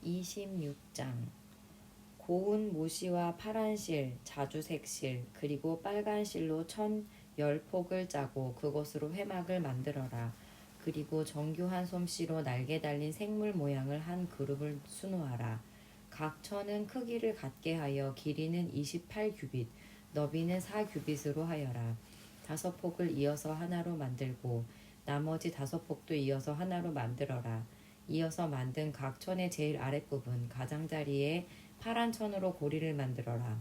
26장 고운 모시와 파란 실, 자주색 실, 그리고 빨간 실로 10폭을 짜고 그것으로 회막을 만들어라. 그리고 정교한 솜씨로 날개 달린 생물 모양을 한 그룹을 수놓아라. 각 천은 크기를 같게 하여 길이는 28규빗, 너비는 4규빗으로 하여라. 5폭을 이어서 하나로 만들고 나머지 5폭도 이어서 하나로 만들어라. 이어서 만든 각 천의 제일 아랫부분 가장자리에 파란 천으로 고리를 만들어라.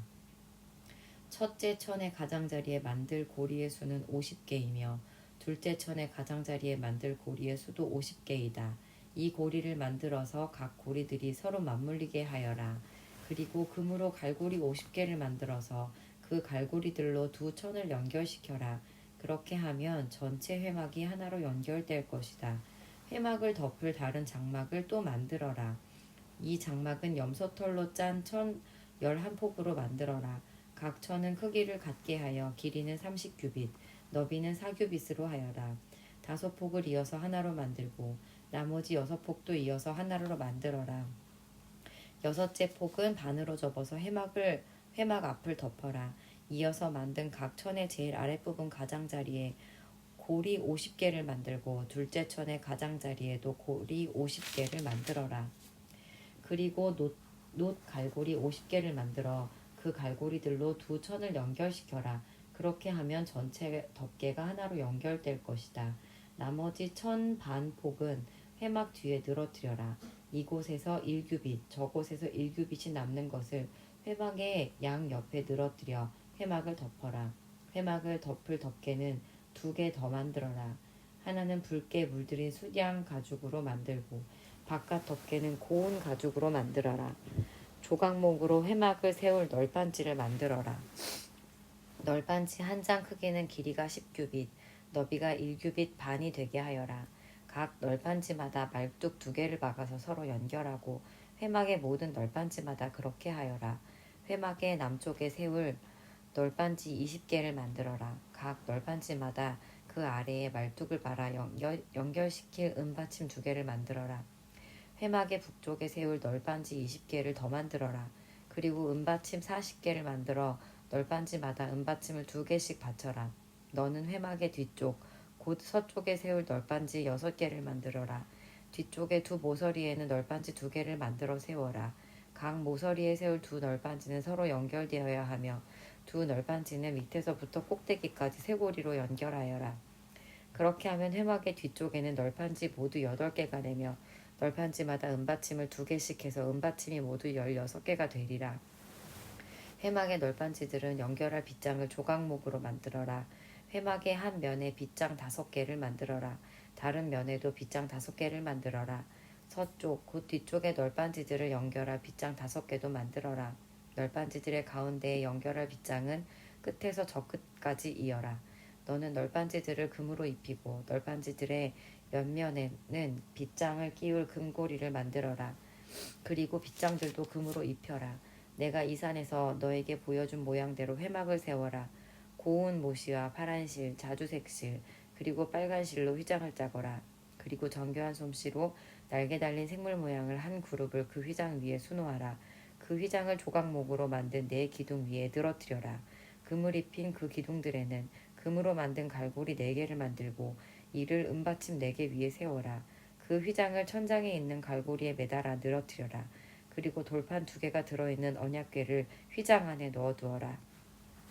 첫째 천의 가장자리에 만들 고리의 수는 50개이며 둘째 천의 가장자리에 만들 고리의 수도 50개이다. 이 고리를 만들어서 각 고리들이 서로 맞물리게 하여라. 그리고 금으로 갈고리 50개를 만들어서 그 갈고리들로 두 천을 연결시켜라. 그렇게 하면 전체 회막이 하나로 연결될 것이다. 회막을 덮을 다른 장막을 또 만들어라. 이 장막은 염소털로 짠 천 11폭으로 만들어라. 각 천은 크기를 같게 하여 길이는 30규빗, 너비는 4규빗으로 하여라. 5폭을 이어서 하나로 만들고 나머지 6폭도 이어서 하나로 만들어라. 여섯째 폭은 반으로 접어서 회막 앞을 덮어라. 이어서 만든 각 천의 제일 아랫부분 가장자리에 고리 50개를 만들고 둘째 천의 가장자리에도 고리 50개를 만들어라. 그리고 놋 갈고리 50개를 만들어 그 갈고리들로 두 천을 연결시켜라. 그렇게 하면 전체 덮개가 하나로 연결될 것이다. 나머지 천 반 폭은 회막 뒤에 늘어뜨려라. 이곳에서 1규빗, 저곳에서 1규빗이 남는 것을 회막의 양 옆에 늘어뜨려 회막을 덮어라. 회막을 덮을 덮개는 2개 더 만들어라. 하나는 붉게 물들인 수양 가죽으로 만들고 바깥 덮개는 고운 가죽으로 만들어라. 조각목으로 회막을 세울 널빤지를 만들어라. 널빤지 한 장 크기는 길이가 10규빗, 너비가 1규빗 반이 되게 하여라. 각 널빤지마다 말뚝 2개를 박아서 서로 연결하고 회막의 모든 널빤지마다 그렇게 하여라. 회막의 남쪽에 세울 널빤지 20개를 만들어라. 각 널빤지마다 그 아래에 말뚝을 말아 연결시킬 은받침 2개를 만들어라. 회막의 북쪽에 세울 널빤지 20개를 더 만들어라. 그리고 은받침 40개를 만들어 널빤지마다 은받침을 2개씩 받쳐라. 너는 회막의 뒤쪽, 곧 서쪽에 세울 널빤지 6개를 만들어라. 뒤쪽의 두 모서리에는 널빤지 2개를 만들어 세워라. 각 모서리에 세울 두 널빤지는 서로 연결되어야 하며 두 널빤지는 밑에서부터 꼭대기까지 쇠고리로 연결하여라. 그렇게 하면 회막의 뒤쪽에는 널빤지 모두 8개가 되며 널빤지마다 은받침을 2개씩 해서 은받침이 모두 16개가 되리라. 회막의 널빤지들은 연결할 빗장을 조각목으로 만들어라. 회막의 한 면에 빗장 5개를 만들어라. 다른 면에도 빗장 5개를 만들어라. 서쪽, 곧 뒤쪽의 널빤지들을 연결할 빗장 5개도 만들어라. 널빤지들의 가운데에 연결할 빗장은 끝에서 저 끝까지 이어라. 너는 널빤지들을 금으로 입히고 널빤지들의 옆면에는 빗장을 끼울 금고리를 만들어라. 그리고 빗장들도 금으로 입혀라. 내가 이 산에서 너에게 보여준 모양대로 회막을 세워라. 고운 모시와 파란 실, 자주색 실, 그리고 빨간 실로 휘장을 짜거라. 그리고 정교한 솜씨로 날개 달린 생물 모양을 한 그룹을 그 휘장 위에 수놓아라. 그 휘장을 조각목으로 만든 4기둥 위에 늘어뜨려라. 금을 입힌 그 기둥들에는 금으로 만든 갈고리 4개를 만들고 이를 은받침 4개 위에 세워라. 그 휘장을 천장에 있는 갈고리에 매달아 늘어뜨려라. 그리고 돌판 2개가 들어있는 언약궤를 휘장 안에 넣어두어라.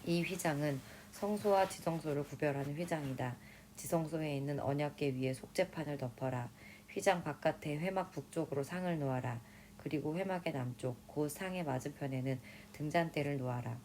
이 휘장은 성소와 지성소를 구별하는 휘장이다. 지성소에 있는 언약궤 위에 속죄판을 덮어라. 휘장 바깥에 회막 북쪽으로 상을 놓아라. 그리고 회막의 남쪽, 곧 상의 맞은편에는 등잔대를 놓아라.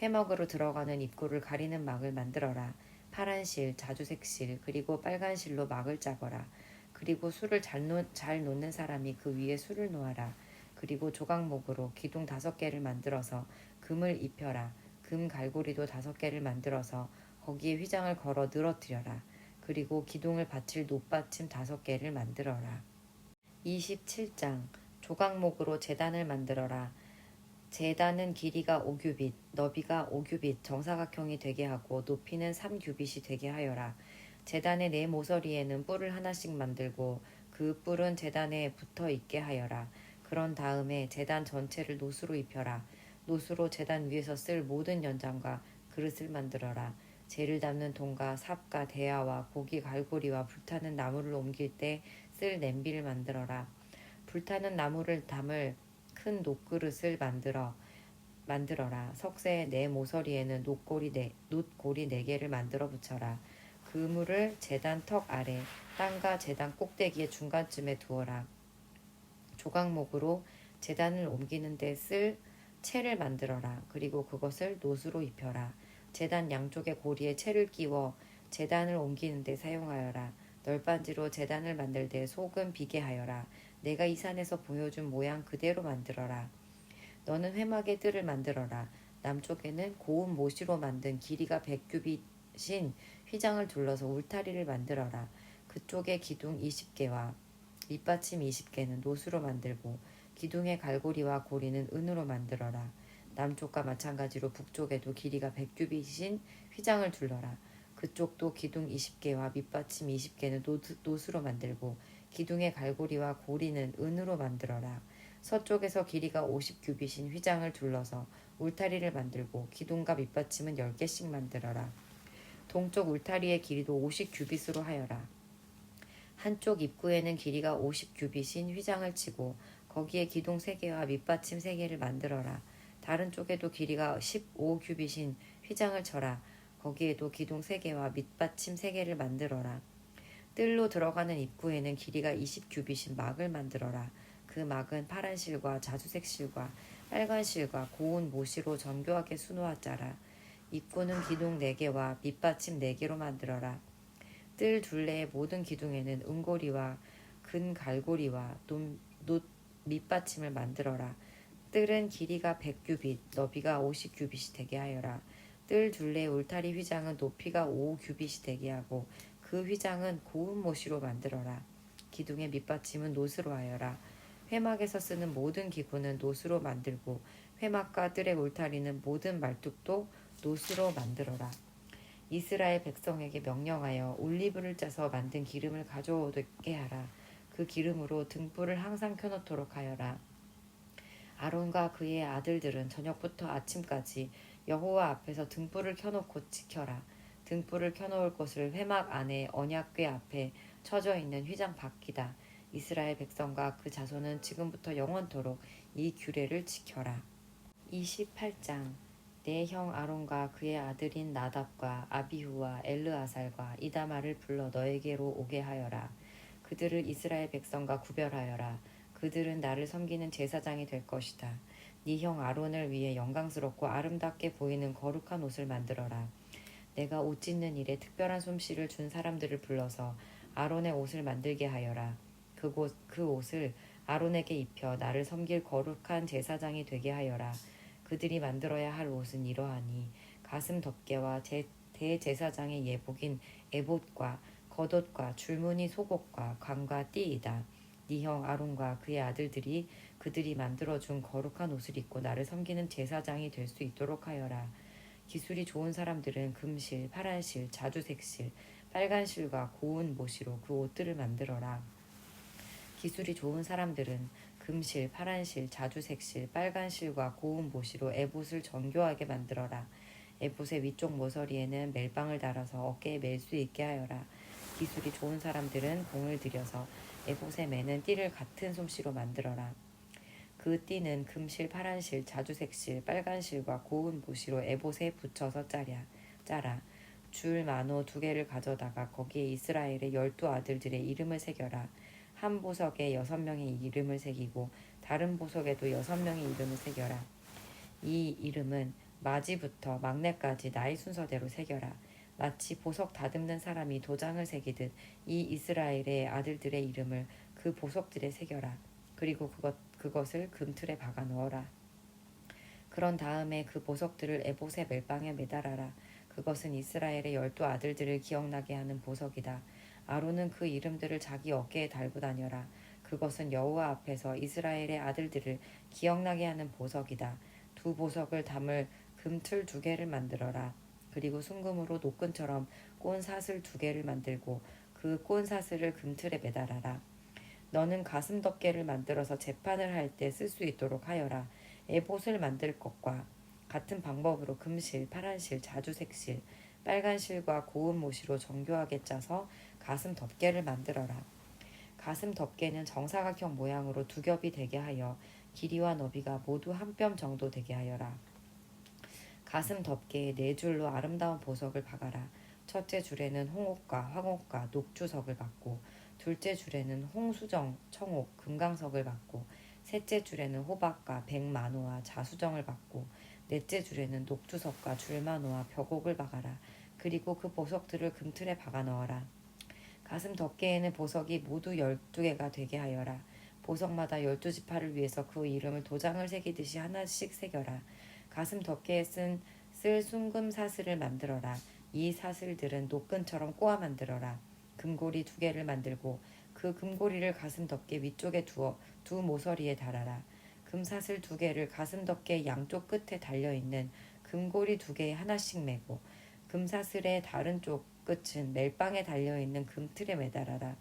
회막으로 들어가는 입구를 가리는 막을 만들어라. 파란 실, 자주색 실, 그리고 빨간 실로 막을 짜거라. 그리고 술을 잘 놓는 사람이 그 위에 술을 놓아라. 그리고 조각목으로 기둥 5개를 만들어서 금을 입혀라. 금 갈고리도 5개를 만들어서 거기에 휘장을 걸어 늘어뜨려라. 그리고 기둥을 받칠 놋받침 5개를 만들어라. 27장 조각목으로 제단을 만들어라. 제단은 길이가 5규빗, 너비가 5규빗 정사각형이 되게 하고 높이는 3규빗이 되게 하여라. 제단의 4모서리에는 뿔을 하나씩 만들고 그 뿔은 제단에 붙어 있게 하여라. 그런 다음에 제단 전체를 노수로 입혀라. 노수로 제단 위에서 쓸 모든 연장과 그릇을 만들어라. 재를 담는 동과 삽과 대야와 고기 갈고리와 불타는 나무를 옮길 때 쓸 냄비를 만들어라. 불타는 나무를 담을 큰 녹그릇을 만들어라. 석쇠의 네 모서리에는 놋고리 네 개를 만들어 붙여라. 그물을 제단 턱 아래 땅과 제단 꼭대기의 중간쯤에 두어라. 조각목으로 제단을 옮기는 데 쓸 채를 만들어라. 그리고 그것을 놋으로 입혀라. 제단 양쪽의 고리에 채를 끼워 제단을 옮기는 데 사용하여라. 널빤지로 제단을 만들 때 소금 비게 하여라. 내가 이 산에서 보여준 모양 그대로 만들어라. 너는 회막의 뜰을 만들어라. 남쪽에는 고운 모시로 만든 길이가 100규빗인 휘장을 둘러서 울타리를 만들어라. 그쪽에 기둥 20개와 밑받침 20개는 노수로 만들고 기둥의 갈고리와 고리는 은으로 만들어라. 남쪽과 마찬가지로 북쪽에도 길이가 100규빗인 휘장을 둘러라. 그쪽도 기둥 20개와 밑받침 20개는 노수로 만들고 기둥의 갈고리와 고리는 은으로 만들어라. 서쪽에서 길이가 50규빗인 휘장을 둘러서 울타리를 만들고 기둥과 밑받침은 10개씩 만들어라. 동쪽 울타리의 길이도 50규빗으로 하여라. 한쪽 입구에는 길이가 50규빗인 휘장을 치고 거기에 기둥 3개와 밑받침 3개를 만들어라. 다른 쪽에도 길이가 15규빗인 휘장을 쳐라. 거기에도 기둥 3개와 밑받침 3개를 만들어라. 뜰로 들어가는 입구에는 길이가 20규빗인 막을 만들어라. 그 막은 파란 실과 자주색 실과 빨간 실과 고운 모시로 정교하게 수놓아 짜라. 입구는 기둥 4개와 밑받침 4개로 만들어라. 뜰 둘레의 모든 기둥에는 은고리와 근갈고리와 놋 밑받침을 만들어라. 뜰은 길이가 100규빗, 너비가 50규빗이 되게 하여라. 뜰 둘레의 울타리 휘장은 높이가 5규빗이 되게 하고 그 휘장은 고운 모시로 만들어라. 기둥의 밑받침은 놋으로 하여라. 회막에서 쓰는 모든 기구는 놋으로 만들고 회막과 뜰의 울타리는 모든 말뚝도 놋으로 만들어라. 이스라엘 백성에게 명령하여 올리브를 짜서 만든 기름을 가져오게 하라. 그 기름으로 등불을 항상 켜놓도록 하여라. 아론과 그의 아들들은 저녁부터 아침까지 여호와 앞에서 등불을 켜놓고 지켜라. 등불을 켜놓을 곳을 회막 안에 언약궤 앞에 쳐져 있는 휘장 밖이다. 이스라엘 백성과 그 자손은 지금부터 영원토록 이 규례를 지켜라. 28장 내 형 아론과 그의 아들인 나답과 아비후와 엘르아살과 이다말을 불러 너에게로 오게 하여라. 그들을 이스라엘 백성과 구별하여라. 그들은 나를 섬기는 제사장이 될 것이다. 네 형 아론을 위해 영광스럽고 아름답게 보이는 거룩한 옷을 만들어라. 내가 옷 찢는 일에 특별한 솜씨를 준 사람들을 불러서 아론의 옷을 만들게 하여라. 그 옷을 아론에게 입혀 나를 섬길 거룩한 제사장이 되게 하여라. 그들이 만들어야 할 옷은 이러하니 가슴 덮개와 대제사장의 예복인 에봇과 겉옷과 줄무늬 속옷과 관과 띠이다. 네 형 아론과 그의 아들들이 그들이 만들어준 거룩한 옷을 입고 나를 섬기는 제사장이 될 수 있도록 하여라. 기술이 좋은 사람들은 금실, 파란실, 자주색실, 빨간실과 고운 모시로 그 옷들을 만들어라. 기술이 좋은 사람들은 금실, 파란실, 자주색실, 빨간실과 고운 모시로 에봇을 정교하게 만들어라. 에봇의 위쪽 모서리에는 멜빵을 달아서 어깨에 멜 수 있게 하여라. 기술이 좋은 사람들은 공을 들여서 에봇에 매는 띠를 같은 솜씨로 만들어라. 그 띠는 금실, 파란실, 자주색실, 빨간실과 고운 모시로 에봇에 붙여서 짜라. 줄 만호 2개를 가져다가 거기에 이스라엘의 12아들들의 이름을 새겨라. 한 보석에 6명의 이름을 새기고 다른 보석에도 6명의 이름을 새겨라. 이 이름은 마지부터 막내까지 나이 순서대로 새겨라. 마치 보석 다듬는 사람이 도장을 새기듯 이 이스라엘의 아들들의 이름을 그 보석들에 새겨라. 그리고 그것을 금틀에 박아 넣어라. 그런 다음에 그 보석들을 에봇의 멜빵에 매달아라. 그것은 이스라엘의 12아들들을 기억나게 하는 보석이다. 아론은 그 이름들을 자기 어깨에 달고 다녀라. 그것은 여호와 앞에서 이스라엘의 아들들을 기억나게 하는 보석이다. 2보석을 담을 금틀 2개를 만들어라. 그리고 순금으로 노끈처럼 꼰 사슬 2개를 만들고 그 꼰 사슬을 금틀에 매달아라. 너는 가슴 덮개를 만들어서 재판을 할 때 쓸 수 있도록 하여라. 에봇을 만들 것과 같은 방법으로 금실, 파란실, 자주색실, 빨간실과 고운 모시로 정교하게 짜서 가슴 덮개를 만들어라. 가슴 덮개는 정사각형 모양으로 두 겹이 되게 하여 길이와 너비가 모두 한 뼘 정도 되게 하여라. 가슴 덮개에 네 줄로 아름다운 보석을 박아라. 첫째 줄에는 홍옥과 황옥과 녹주석을 박고, 둘째 줄에는 홍수정, 청옥, 금강석을 박고, 셋째 줄에는 호박과 백만호와 자수정을 박고, 넷째 줄에는 녹주석과 줄만호와 벽옥을 박아라. 그리고 그 보석들을 금틀에 박아 넣어라. 가슴 덮개에는 보석이 모두 12개가 되게 하여라. 보석마다 12지파를 위해서 그 이름을 도장을 새기듯이 하나씩 새겨라. 가슴 덮개에 쓸 순금 사슬을 만들어라. 이 사슬들은 노끈처럼 꼬아 만들어라. 금고리 2개를 만들고 그 금고리를 가슴 덮개 위쪽에 두어 두 모서리에 달아라. 금사슬 2개를 가슴 덮개 양쪽 끝에 달려있는 금고리 2개에 하나씩 매고 금사슬의 다른 쪽 끝은 멜빵에 달려있는 금틀에 매달아라.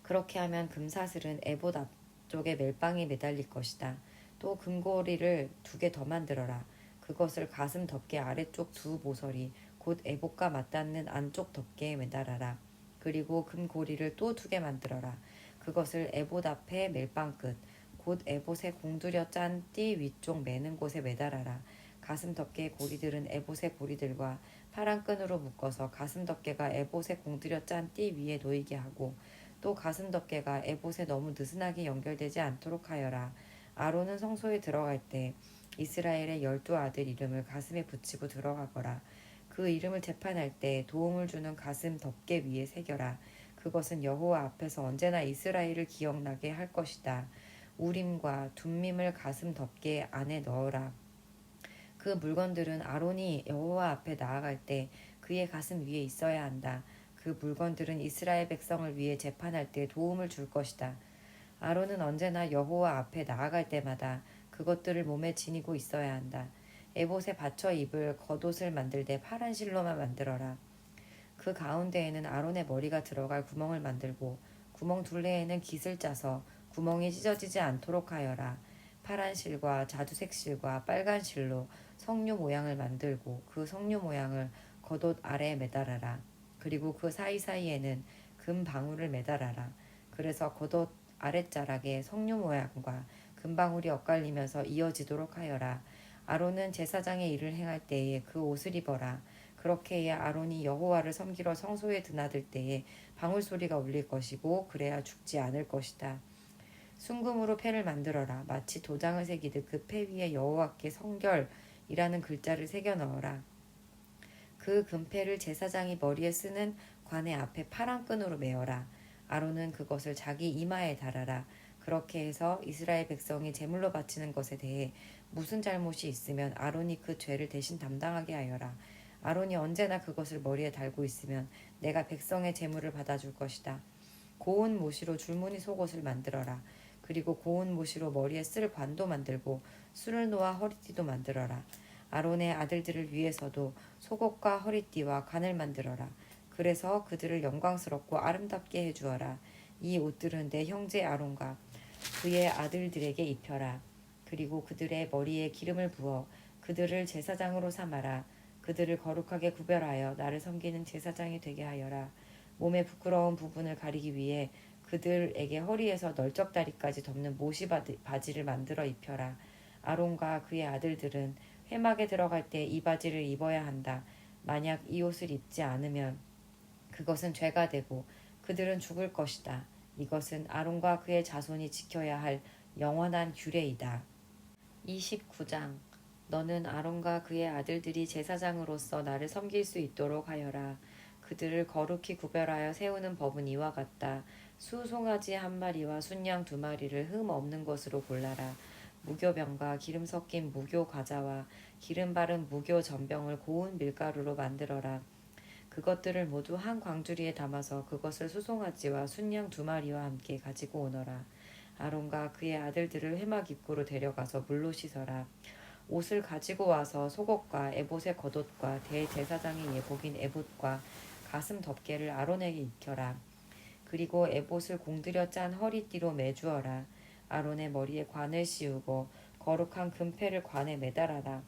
그렇게 하면 금사슬은 에봇 앞쪽에 멜빵이 매달릴 것이다. 또 금고리를 2개 더 만들어라. 그것을 가슴 덮개 아래쪽 두 모서리 곧 에봇과 맞닿는 안쪽 덮개에 매달아라. 그리고 금고리를 또 2개 만들어라. 그것을 에봇 앞에 멜빵 끝 곧 에봇에 공들여 짠 띠 위쪽 매는 곳에 매달아라. 가슴 덮개의 고리들은 에봇의 고리들과 파란 끈으로 묶어서 가슴 덮개가 에봇에 공들여 짠 띠 위에 놓이게 하고 또 가슴 덮개가 에봇에 너무 느슨하게 연결되지 않도록 하여라. 아론은 성소에 들어갈 때 이스라엘의 12아들 이름을 가슴에 붙이고 들어가거라. 그 이름을 재판할 때 도움을 주는 가슴 덮개 위에 새겨라. 그것은 여호와 앞에서 언제나 이스라엘을 기억나게 할 것이다. 우림과 둠밈을 가슴 덮개 안에 넣어라. 그 물건들은 아론이 여호와 앞에 나아갈 때 그의 가슴 위에 있어야 한다. 그 물건들은 이스라엘 백성을 위해 재판할 때 도움을 줄 것이다. 아론은 언제나 여호와 앞에 나아갈 때마다 그것들을 몸에 지니고 있어야 한다. 에봇에 받쳐 입을 겉옷을 만들 때 파란 실로만 만들어라. 그 가운데에는 아론의 머리가 들어갈 구멍을 만들고 구멍 둘레에는 깃을 짜서 구멍이 찢어지지 않도록 하여라. 파란 실과 자두색 실과 빨간 실로 석류 모양을 만들고 그 석류 모양을 겉옷 아래에 매달아라. 그리고 그 사이사이에는 금 방울을 매달아라. 그래서 겉옷 아랫자락에 석류 모양과 금방울이 엇갈리면서 이어지도록 하여라. 아론은 제사장의 일을 행할 때에 그 옷을 입어라. 그렇게 해야 아론이 여호와를 섬기러 성소에 드나들 때에 방울 소리가 울릴 것이고 그래야 죽지 않을 것이다. 순금으로 패를 만들어라. 마치 도장을 새기듯 그 패 위에 여호와께 성결이라는 글자를 새겨 넣어라. 그 금패를 제사장이 머리에 쓰는 관의 앞에 파란 끈으로 메어라. 아론은 그것을 자기 이마에 달아라. 그렇게 해서 이스라엘 백성이 제물로 바치는 것에 대해 무슨 잘못이 있으면 아론이 그 죄를 대신 담당하게 하여라. 아론이 언제나 그것을 머리에 달고 있으면 내가 백성의 제물을 받아줄 것이다. 고운 모시로 줄무늬 속옷을 만들어라. 그리고 고운 모시로 머리에 쓸 관도 만들고 술을 놓아 허리띠도 만들어라. 아론의 아들들을 위해서도 속옷과 허리띠와 관을 만들어라. 그래서 그들을 영광스럽고 아름답게 해주어라. 이 옷들은 내 형제 아론과 그의 아들들에게 입혀라. 그리고 그들의 머리에 기름을 부어 그들을 제사장으로 삼아라. 그들을 거룩하게 구별하여 나를 섬기는 제사장이 되게 하여라. 몸의 부끄러운 부분을 가리기 위해 그들에게 허리에서 널쩍다리까지 덮는 모시 바지를 만들어 입혀라. 아론과 그의 아들들은 회막에 들어갈 때 이 바지를 입어야 한다. 만약 이 옷을 입지 않으면 그것은 죄가 되고 그들은 죽을 것이다. 이것은 아론과 그의 자손이 지켜야 할 영원한 규례이다. 29장 너는 아론과 그의 아들들이 제사장으로서 나를 섬길 수 있도록 하여라. 그들을 거룩히 구별하여 세우는 법은 이와 같다. 수송아지 1마리와 순양 2마리를 흠 없는 것으로 골라라. 무교병과 기름 섞인 무교 과자와 기름 바른 무교 전병을 고운 밀가루로 만들어라. 그것들을 모두 한 광주리에 담아서 그것을 수송아지와 순양 2마리와 함께 가지고 오너라. 아론과 그의 아들들을 회막 입구로 데려가서 물로 씻어라. 옷을 가지고 와서 속옷과 에봇의 겉옷과 대제사장의 예복인 에봇과 가슴 덮개를 아론에게 입혀라. 그리고 에봇을 공들여 짠 허리띠로 매주어라. 아론의 머리에 관을 씌우고 거룩한 금패를 관에 매달아라.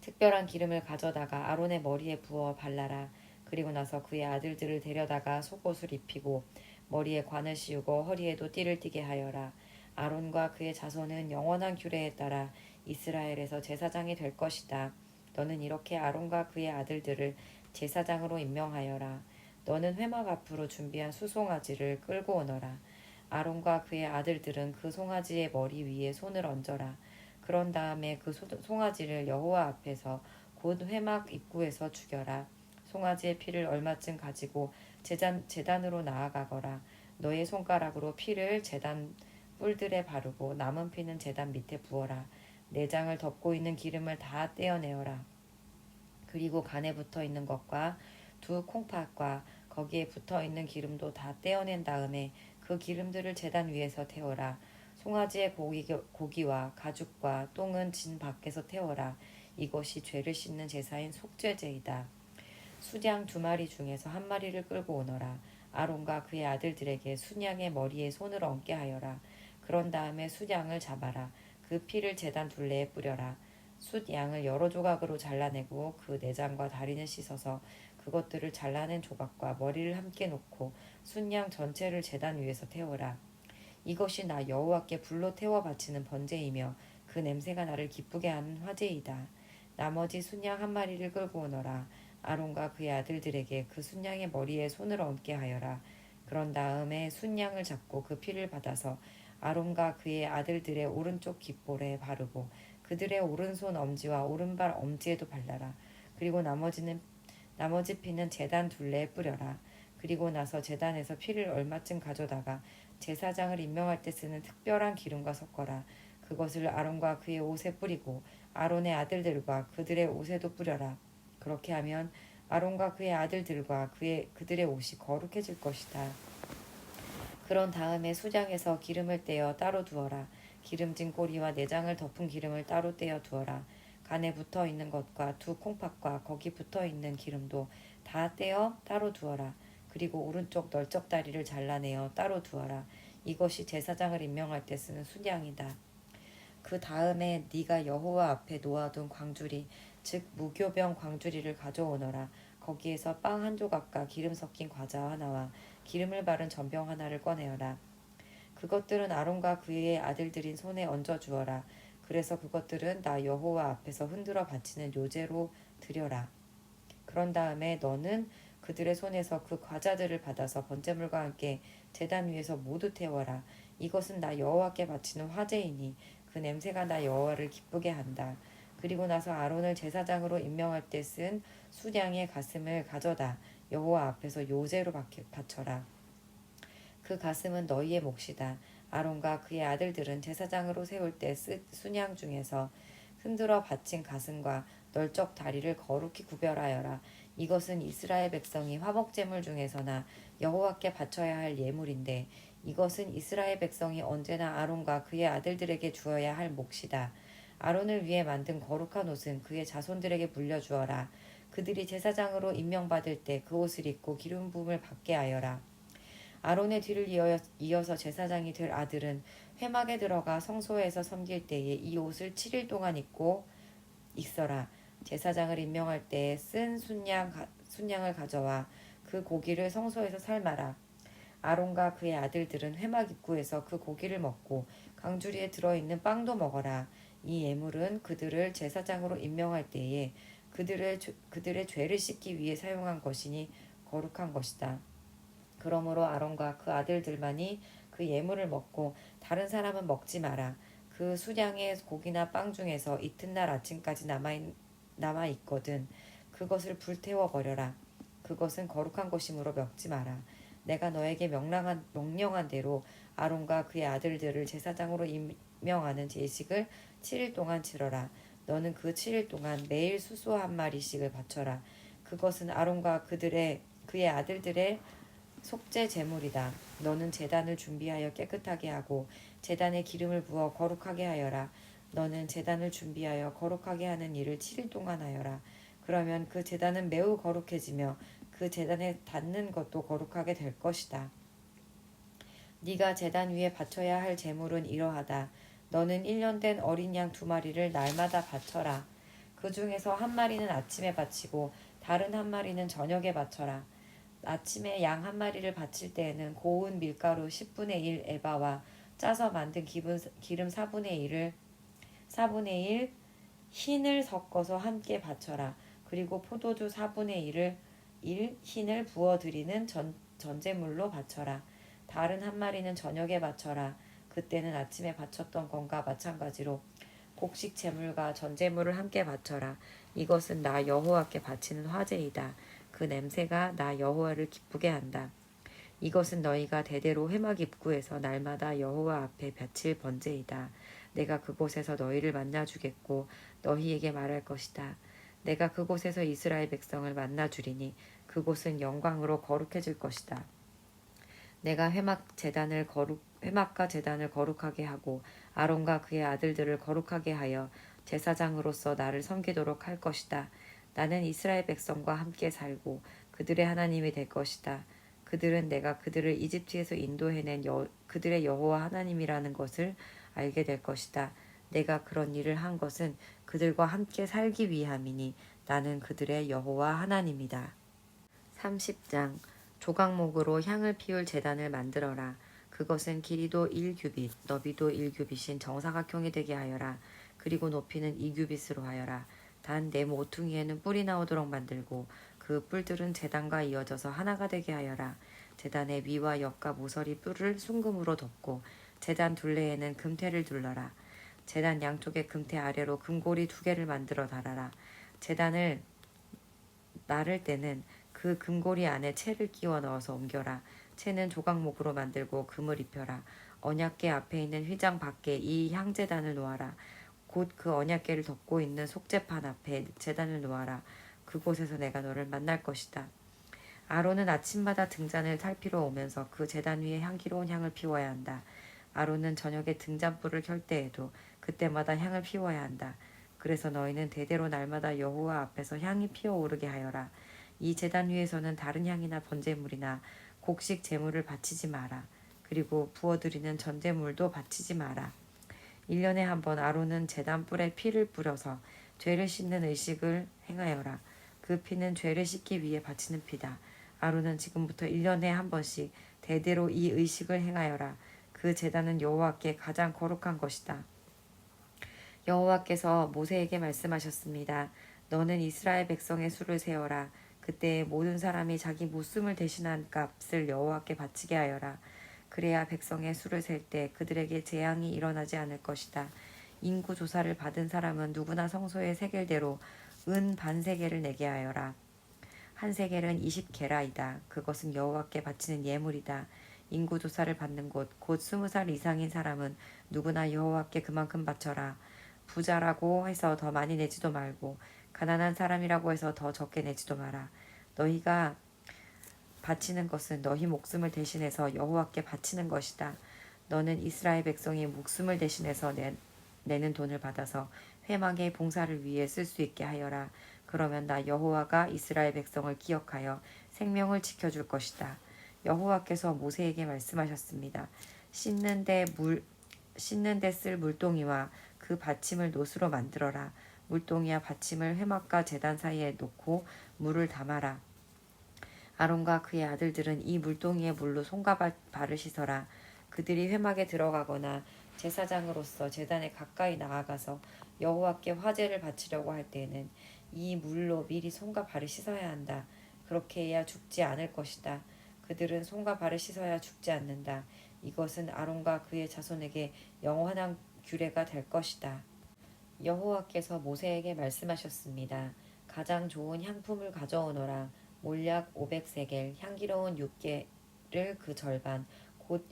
특별한 기름을 가져다가 아론의 머리에 부어 발라라. 그리고 나서 그의 아들들을 데려다가 속옷을 입히고 머리에 관을 씌우고 허리에도 띠를 띠게 하여라. 아론과 그의 자손은 영원한 규례에 따라 이스라엘에서 제사장이 될 것이다. 너는 이렇게 아론과 그의 아들들을 제사장으로 임명하여라. 너는 회막 앞으로 준비한 수송아지를 끌고 오너라. 아론과 그의 아들들은 그 송아지의 머리 위에 손을 얹어라. 그런 다음에 그 송아지를 여호와 앞에서 곧 회막 입구에서 죽여라. 송아지의 피를 얼마쯤 가지고 제단으로 나아가거라. 너의 손가락으로 피를 제단 뿔들에 바르고 남은 피는 제단 밑에 부어라. 내장을 덮고 있는 기름을 다 떼어내어라. 그리고 간에 붙어 있는 것과 두 콩팥과 거기에 붙어 있는 기름도 다 떼어낸 다음에 그 기름들을 제단 위에서 태워라. 송아지의 고기와 가죽과 똥은 진 밖에서 태워라. 이것이 죄를 씻는 제사인 속죄제이다. 수양 2마리 중에서 1마리를 끌고 오너라. 아론과 그의 아들들에게 순양의 머리에 손을 얹게 하여라. 그런 다음에 숫양을 잡아라. 그 피를 제단 둘레에 뿌려라. 숫양을 여러 조각으로 잘라내고 그 내장과 다리는 씻어서 그것들을 잘라낸 조각과 머리를 함께 놓고 숫양 전체를 제단 위에서 태워라. 이것이 나 여호와께 불로 태워 바치는 번제이며 그 냄새가 나를 기쁘게 하는 화제이다. 나머지 순양 1마리를 끌고 오너라. 아론과 그의 아들들에게 그 순양의 머리에 손을 얹게 하여라. 그런 다음에 순양을 잡고 그 피를 받아서 아론과 그의 아들들의 오른쪽 깃볼에 바르고 그들의 오른손 엄지와 오른발 엄지에도 발라라. 그리고 나머지 피는 제단 둘레에 뿌려라. 그리고 나서 제단에서 피를 얼마쯤 가져다가 제사장을 임명할 때 쓰는 특별한 기름과 섞어라. 그것을 아론과 그의 옷에 뿌리고 아론의 아들들과 그들의 옷에도 뿌려라. 그렇게 하면 아론과 그의 아들들과 그들의 옷이 거룩해질 것이다. 그런 다음에 수장에서 기름을 떼어 따로 두어라. 기름진 꼬리와 내장을 덮은 기름을 따로 떼어 두어라. 간에 붙어 있는 것과 두 콩팥과 거기 붙어 있는 기름도 다 떼어 따로 두어라. 그리고 오른쪽 널쩍 다리를 잘라내어 따로 두어라. 이것이 제사장을 임명할 때 쓰는 순양이다. 그 다음에 네가 여호와 앞에 놓아둔 광주리 즉 무교병 광주리를 가져오너라. 거기에서 빵 1조각과 기름 섞인 과자 하나와 기름을 바른 전병 하나를 꺼내어라. 그것들은 아론과 그의 아들들인 손에 얹어 주어라. 그래서 그것들은 나 여호와 앞에서 흔들어 바치는 요제로 드려라. 그런 다음에 너는 그들의 손에서 그 과자들을 받아서 번제물과 함께 제단 위에서 모두 태워라. 이것은 나 여호와께 바치는 화제이니 그 냄새가 나 여호와를 기쁘게 한다. 그리고 나서 아론을 제사장으로 임명할 때 쓴 수량의 가슴을 가져다 여호와 앞에서 요제로 바쳐라. 그 가슴은 너희의 몫이다. 아론과 그의 아들들은 제사장으로 세울 때 순양 중에서 흔들어 바친 가슴과 널쩍 다리를 거룩히 구별하여라. 이것은 이스라엘 백성이 화목제물 중에서나 여호와께 바쳐야 할 예물인데 이것은 이스라엘 백성이 언제나 아론과 그의 아들들에게 주어야 할 몫이다. 아론을 위해 만든 거룩한 옷은 그의 자손들에게 물려주어라. 그들이 제사장으로 임명받을 때 그 옷을 입고 기름 부음을 받게 하여라. 아론의 뒤를 이어서 제사장이 될 아들은 회막에 들어가 성소에서 섬길 때에 이 옷을 7일 동안 입고 있어라. 제사장을 임명할 때에 쓴 순양을 가져와 그 고기를 성소에서 삶아라. 아론과 그의 아들들은 회막 입구에서 그 고기를 먹고 강주리에 들어있는 빵도 먹어라. 이 예물은 그들을 제사장으로 임명할 때에 그들의 죄를 씻기 위해 사용한 것이니 거룩한 것이다. 그러므로 아론과 그 아들들만이 그 예물을 먹고 다른 사람은 먹지 마라. 그 수량의 고기나 빵 중에서 이튿날 아침까지 남아 있거든 그것을 불태워 버려라. 그것은 거룩한 것이므로 먹지 마라. 내가 너에게 명령한 대로 아론과 그의 아들들을 제사장으로 임명하는 제식을 7일 동안 치러라. 너는 그 7일 동안 매일 수소 1마리씩을 바쳐라. 그것은 아론과 그의 아들들의 속죄 제물이다. 너는 제단을 준비하여 깨끗하게 하고 제단에 기름을 부어 거룩하게 하여라. 너는 제단을 준비하여 거룩하게 하는 일을 7일 동안 하여라. 그러면 그 제단은 매우 거룩해지며 그 제단에 닿는 것도 거룩하게 될 것이다. 네가 제단 위에 바쳐야 할 제물은 이러하다. 너는 1년 된 어린 양 2마리를 날마다 바쳐라. 그 중에서 한 마리는 아침에 바치고 다른 한 마리는 저녁에 바쳐라. 아침에 양 한 마리를 바칠 때에는 고운 밀가루 10분의 1 에바와 짜서 만든 기름 4분의 1 흰을 섞어서 함께 바쳐라. 그리고 포도주 4분의 1 흰을 부어드리는 전제물로 바쳐라. 다른 한 마리는 저녁에 바쳐라. 그때는 아침에 바쳤던 것과 마찬가지로 곡식 제물과 전제물을 함께 바쳐라. 이것은 나 여호와께 바치는 화제이다. 그 냄새가 나 여호와를 기쁘게 한다. 이것은 너희가 대대로 회막 입구에서 날마다 여호와 앞에 바칠 번제이다. 내가 그곳에서 너희를 만나 주겠고 너희에게 말할 것이다. 내가 그곳에서 이스라엘 백성을 만나 주리니 그곳은 영광으로 거룩해질 것이다. 내가 회막과 제단을 거룩하게 하고 아론과 그의 아들들을 거룩하게 하여 제사장으로서 나를 섬기도록 할 것이다. 나는 이스라엘 백성과 함께 살고 그들의 하나님이 될 것이다. 그들은 내가 그들을 이집트에서 인도해낸 그들의 여호와 하나님이라는 것을 알게 될 것이다. 내가 그런 일을 한 것은 그들과 함께 살기 위함이니 나는 그들의 여호와 하나님이다. 30장 조각목으로 향을 피울 제단을 만들어라. 그것은 길이도 1규빗, 너비도 1규빗인 정사각형이 되게 하여라. 그리고 높이는 2규빗으로 하여라. 단 네 모퉁이에는 뿔이 나오도록 만들고 그 뿔들은 제단과 이어져서 하나가 되게 하여라. 제단의 위와 옆과 모서리 뿔을 순금으로 덮고 제단 둘레에는 금태를 둘러라. 제단 양쪽의 금태 아래로 금고리 2개를 만들어 달아라. 제단을 나를 때는 그 금고리 안에 채를 끼워 넣어서 옮겨라. 채는 조각목으로 만들고 금을 입혀라. 언약궤 앞에 있는 휘장 밖에 이 향제단을 놓아라. 곧 그 언약궤를 덮고 있는 속죄판 앞에 제단을 놓아라. 그곳에서 내가 너를 만날 것이다. 아론은 아침마다 등잔을 살피러 오면서 그 제단 위에 향기로운 향을 피워야 한다. 아론은 저녁에 등잔불을 켤 때에도 그때마다 향을 피워야 한다. 그래서 너희는 대대로 날마다 여호와 앞에서 향이 피어오르게 하여라. 이 제단 위에서는 다른 향이나 번제물이나 곡식 제물을 바치지 마라. 그리고 부어드리는 전제물도 바치지 마라. 1년에 한 번 아론은 제단 뿔에 피를 뿌려서 죄를 씻는 의식을 행하여라. 그 피는 죄를 씻기 위해 바치는 피다. 아론은 지금부터 1년에 한 번씩 대대로 이 의식을 행하여라. 그 제단은 여호와께 가장 거룩한 것이다. 여호와께서 모세에게 말씀하셨습니다. 너는 이스라엘 백성의 수를 세어라. 그때 모든 사람이 자기 목숨을 대신한 값을 여호와께 바치게 하여라. 그래야 백성의 수를 셀 때 그들에게 재앙이 일어나지 않을 것이다. 인구 조사를 받은 사람은 누구나 성소의 세겔대로 은 반세겔을 내게 하여라. 한 세겔은 20게라이다. 그것은 여호와께 바치는 예물이다. 인구 조사를 받는 곳, 곧 20살 이상인 사람은 누구나 여호와께 그만큼 바쳐라. 부자라고 해서 더 많이 내지도 말고 가난한 사람이라고 해서 더 적게 내지도 마라. 너희가 바치는 것은 너희 목숨을 대신해서 여호와께 바치는 것이다. 너는 이스라엘 백성이 목숨을 대신해서 내는 돈을 받아서 회막의 봉사를 위해 쓸 수 있게 하여라. 그러면 나 여호와가 이스라엘 백성을 기억하여 생명을 지켜줄 것이다. 여호와께서 모세에게 말씀하셨습니다. 씻는 데 쓸 물동이와 그 받침을 노수로 만들어라. 물동이와 받침을 회막과 제단 사이에 놓고 물을 담아라. 아론과 그의 아들들은 이 물동이의 물로 손과 발을 씻어라. 그들이 회막에 들어가거나 제사장으로서 제단에 가까이 나아가서 여호와께 화제를 바치려고 할 때에는 이 물로 미리 손과 발을 씻어야 한다. 그렇게 해야 죽지 않을 것이다. 그들은 손과 발을 씻어야 죽지 않는다. 이것은 아론과 그의 자손에게 영원한 규례가 될 것이다. 여호와께서 모세에게 말씀하셨습니다. 가장 좋은 향품을 가져오너라. 몰약 500세겔, 향기로운 육개를 그 절반, 곧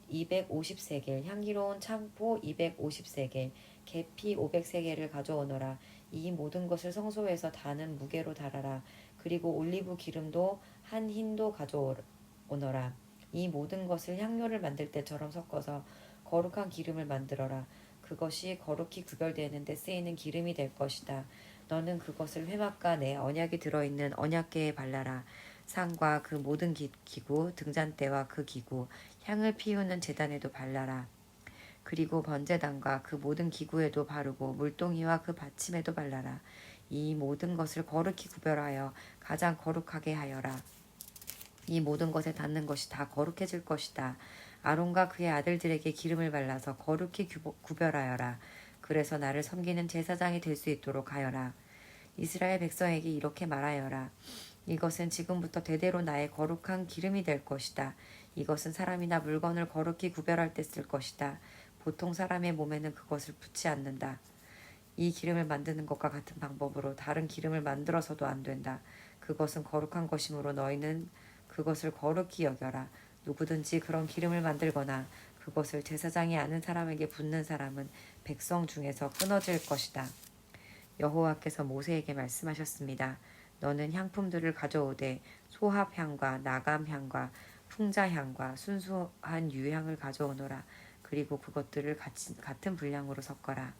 250세겔, 향기로운 창포 250세겔, 계피 500세겔을 가져오너라. 이 모든 것을 성소에서 다는 무게로 달아라. 그리고 올리브 기름도 한 흰도 가져오너라. 이 모든 것을 향료를 만들 때처럼 섞어서 거룩한 기름을 만들어라. 그것이 거룩히 구별되는 데 쓰이는 기름이 될 것이다. 너는 그것을 회막과 내 언약이 들어있는 언약궤에 발라라. 상과 그 모든 기구, 등잔대와 그 기구, 향을 피우는 제단에도 발라라. 그리고 번제단과 그 모든 기구에도 바르고 물동이와 그 받침에도 발라라. 이 모든 것을 거룩히 구별하여 가장 거룩하게 하여라. 이 모든 것에 닿는 것이 다 거룩해질 것이다. 아론과 그의 아들들에게 기름을 발라서 거룩히 구별하여라. 그래서 나를 섬기는 제사장이 될 수 있도록 하여라. 이스라엘 백성에게 이렇게 말하여라. 이것은 지금부터 대대로 나의 거룩한 기름이 될 것이다. 이것은 사람이나 물건을 거룩히 구별할 때 쓸 것이다. 보통 사람의 몸에는 그것을 붓지 않는다. 이 기름을 만드는 것과 같은 방법으로 다른 기름을 만들어서도 안 된다. 그것은 거룩한 것이므로 너희는 그것을 거룩히 여겨라. 누구든지 그런 기름을 만들거나 그것을 제사장이 아는 사람에게 붓는 사람은 백성 중에서 끊어질 것이다. 여호와께서 모세에게 말씀하셨습니다. 너는 향품들을 가져오되 소합향과 나감향과 풍자향과 순수한 유향을 가져오너라. 그리고 그것들을 같은 분량으로 섞어라.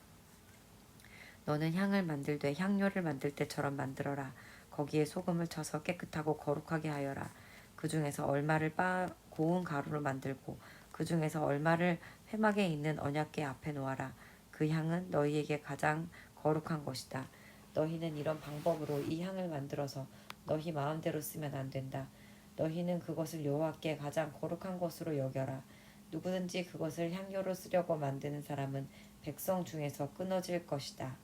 너는 향을 만들되 향료를 만들 때처럼 만들어라. 거기에 소금을 쳐서 깨끗하고 거룩하게 하여라. 그 중에서 얼마를 고운 가루로 만들고 그 중에서 얼마를 회막에 있는 언약궤 앞에 놓아라. 그 향은 너희에게 가장 거룩한 것이다. 너희는 이런 방법으로 이 향을 만들어서 너희 마음대로 쓰면 안 된다. 너희는 그것을 여호와께 가장 거룩한 것으로 여겨라. 누구든지 그것을 향료로 쓰려고 만드는 사람은 백성 중에서 끊어질 것이다.